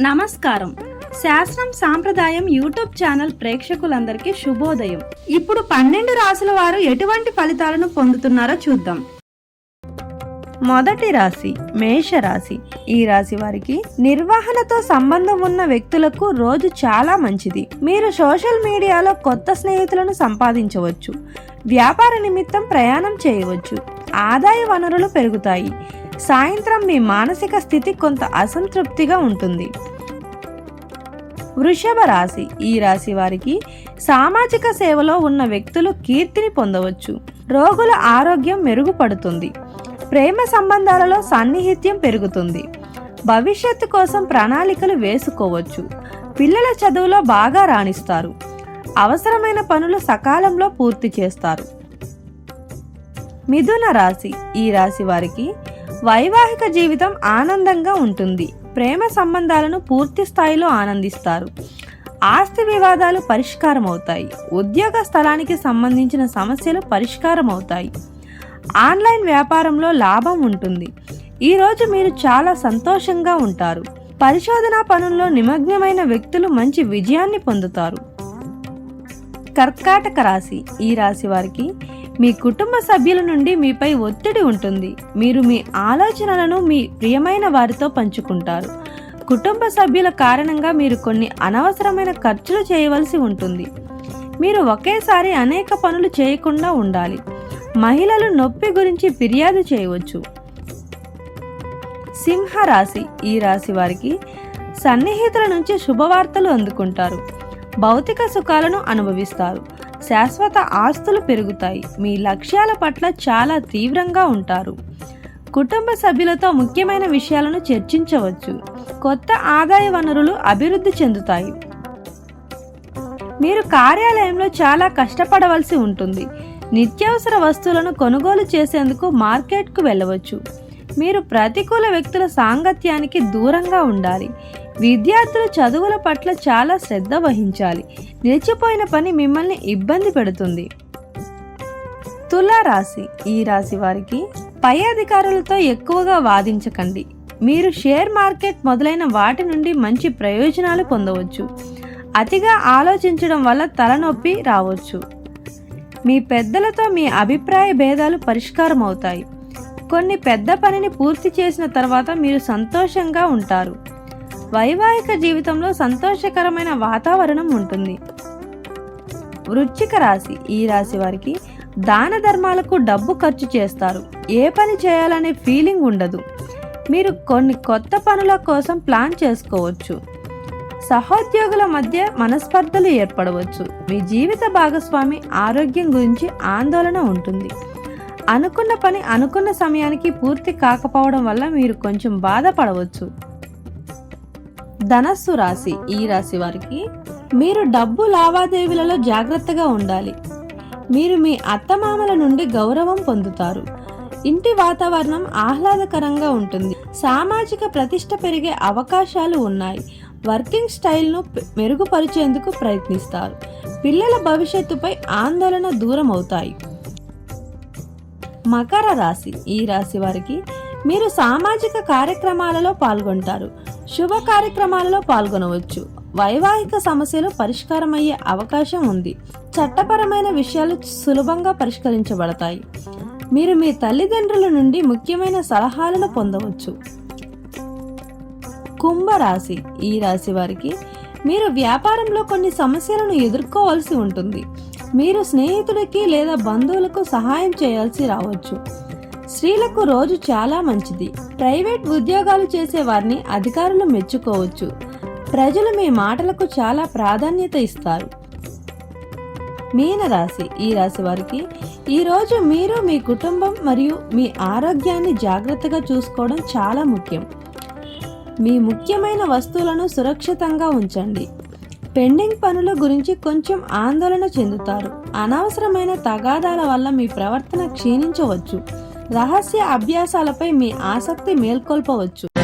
నమస్కారం. శాస్త్రం సాంప్రదాయం యూట్యూబ్ ఛానల్ ప్రేక్షకులందరికీ శుభోదయం. ఇప్పుడు 12 రాశుల వారు ఎటువంటి ఫలితాలను పొందుతున్నారో చూద్దాం. మొదటి రాశి మేషరాశి. ఈ రాశి వారికి నిర్వహణతో సంబంధం ఉన్న వ్యక్తులకు రోజు చాలా మంచిది. మీరు సోషల్ మీడియాలో కొత్త స్నేహితులను సంపాదించవచ్చు. వ్యాపార నిమిత్తం ప్రయాణం చేయవచ్చు. ఆదాయ వనరులు పెరుగుతాయి. సాయంత్రం మీ మానసిక స్థితి కొంత అసంతృప్తిగా ఉంటుంది. వృషభ రాశి. ఈ రాశి వారికి సామాజిక సేవలో ఉన్న వ్యక్తులు కీర్తిని పొందవచ్చు. రోగుల ఆరోగ్యం మెరుగుపడుతుంది. ప్రేమ సంబంధాలలో సాన్నిహిత్యం పెరుగుతుంది. భవిష్యత్తు కోసం ప్రణాళికలు వేసుకోవచ్చు. పిల్లల చదువులో బాగా రాణిస్తారు. అవసరమైన పనులు సకాలంలో పూర్తి చేస్తారు. మిథున రాశి. ఈ రాశి వారికి వైవాహిక జీవితం ఆనందంగా ఉంటుంది. ప్రేమ సంబంధాలను పూర్తి స్థాయిలో ఆనందిస్తారు. ఆస్తి వివాదాలు పరిష్కారం అవుతాయి. ఉద్యోగ స్థలానికి సంబంధించిన సమస్యలు పరిష్కారం అవుతాయి. ఆన్లైన్ వ్యాపారంలో లాభం ఉంటుంది. ఈరోజు మీరు చాలా సంతోషంగా ఉంటారు. పరిశోధనా పనుల్లో నిమగ్నమైన వ్యక్తులు మంచి విజయాన్ని పొందుతారు. కర్కాటక రాశి. ఈ రాశి వారికి మీ కుటుంబ సభ్యుల నుండి మీపై ఒత్తిడి ఉంటుంది. మీరు మీ ఆలోచనలను మీ ప్రియమైన వారితో పంచుకుంటారు. కుటుంబ సభ్యుల కారణంగా మీరు కొన్ని అనవసరమైన ఖర్చులు చేయవలసి ఉంటుంది. మీరు ఒకేసారి అనేక పనులు చేయకుండా ఉండాలి. మహిళలు నొప్పి గురించి ఫిర్యాదు చేయవచ్చు. సింహరాశి. ఈ రాశి వారికి సన్నిహితుల నుంచి శుభవార్తలు అందుకుంటారు. భౌతిక సుఖాలను అనుభవిస్తారు. శాశ్వత ఆస్తులు పెరుగుతాయి. మీ లక్ష్యాల పట్ల చాలా తీవ్రంగా ఉంటారు. కుటుంబ సభ్యులతో ముఖ్యమైన విషయాలను చర్చించవచ్చు. కొత్త ఆదాయ వనరులు అభివృద్ధి చెందుతాయి. మీరు కార్యాలయంలో చాలా కష్టపడవలసి ఉంటుంది. నిత్యావసర వస్తువులను కొనుగోలు చేసేందుకు మార్కెట్కు వెళ్ళవచ్చు. మీరు ప్రతికూల వ్యక్తుల సాంగత్యానికి దూరంగా ఉండాలి. విద్యార్థులు చదువుల పట్ల చాలా శ్రద్ధ వహించాలి. నిలిచిపోయిన పని మిమ్మల్ని ఇబ్బంది పెడుతుంది. తులారాశి. ఈ రాశి వారికి పై అధికారులతో ఎక్కువగా వాదించకండి. మీరు షేర్ మార్కెట్ మొదలైన వాటి నుండి మంచి ప్రయోజనాలు పొందవచ్చు. అతిగా ఆలోచించడం వల్ల తలనొప్పి రావచ్చు. మీ పెద్దలతో మీ అభిప్రాయ భేదాలు పరిష్కారం అవుతాయి. కొన్ని పెద్ద పనిని పూర్తి చేసిన తర్వాత మీరు సంతోషంగా ఉంటారు. వైవాహిక జీవితంలో సంతోషకరమైన వాతావరణం ఉంటుంది. వృశ్చిక రాశి. ఈ రాశి వారికి దాన ధర్మాలకు డబ్బు ఖర్చు చేస్తారు. ఏ పని చేయాలనే ఫీలింగ్ ఉండదు. మీరు కొన్ని కొత్త పనుల కోసం ప్లాన్ చేసుకోవచ్చు. సహోద్యోగుల మధ్య మనస్పర్ధలు ఏర్పడవచ్చు. మీ జీవిత భాగస్వామి ఆరోగ్యం గురించి ఆందోళన ఉంటుంది. అనుకున్న పని అనుకున్న సమయానికి పూర్తి కాకపోవడం వల్ల మీరు కొంచెం బాధపడవచ్చు. ధనస్సు రాశి. ఈ రాశి వారికి మీరు డబ్బు లావాదేవీలలో జాగ్రత్తగా ఉండాలి. మీరు మీ అత్తమామల నుండి గౌరవం పొందుతారు. ఇంటి వాతావరణం ఆహ్లాదకరంగా ఉంటుంది. సామాజిక ప్రతిష్ట పెరిగే అవకాశాలు ఉన్నాయి. వర్కింగ్ స్టైల్ను మెరుగుపరిచేందుకు ప్రయత్నిస్తారు. పిల్లల భవిష్యత్తుపై ఆందోళన దూరం అవుతాయి. మకర రాశి. ఈ రాశి వారికి మీరు సామాజిక కార్యక్రమాలలో పాల్గొంటారు. శుభ కార్యక్రమాలలో పాల్గొనవచ్చు. వైవాహిక సమస్యలు పరిష్కారమయ్యే అవకాశం ఉంది. చట్టపరమైన విషయాలు సులభంగా పరిష్కరించబడతాయి. మీరు మీ తల్లిదండ్రుల నుండి ముఖ్యమైన సలహాలను పొందవచ్చు. కుంభరాశి. ఈ రాశి వారికి మీరు వ్యాపారంలో కొన్ని సమస్యలను ఎదుర్కోవాల్సి ఉంటుంది. మీరు స్నేహితుడికి లేదా బంధువులకు సహాయం చేయాల్సి రావచ్చు. స్త్రీలకు రోజు చాలా మంచిది. ప్రైవేట్ ఉద్యోగాలు చేసే వారిని అధికారులు మెచ్చుకోవచ్చు. ప్రజలు మీ మాటలకు చాలా ప్రాధాన్యత ఇస్తారు. మీనరాశి. ఈ రాశి వారికి ఈరోజు మీరు మీ కుటుంబం మరియు మీ ఆరోగ్యాన్ని జాగ్రత్తగా చూసుకోవడం చాలా ముఖ్యం. మీ ముఖ్యమైన వస్తువులను సురక్షితంగా ఉంచండి. పెండింగ్ పనుల గురించి కొంచెం ఆందోళన చెందుతారు. అనవసరమైన తగాదాల వల్ల మీ ప్రవర్తన క్షీణించవచ్చు. రహస్య అభ్యాసాలపై మీ ఆసక్తి మేల్కొల్పవచ్చు.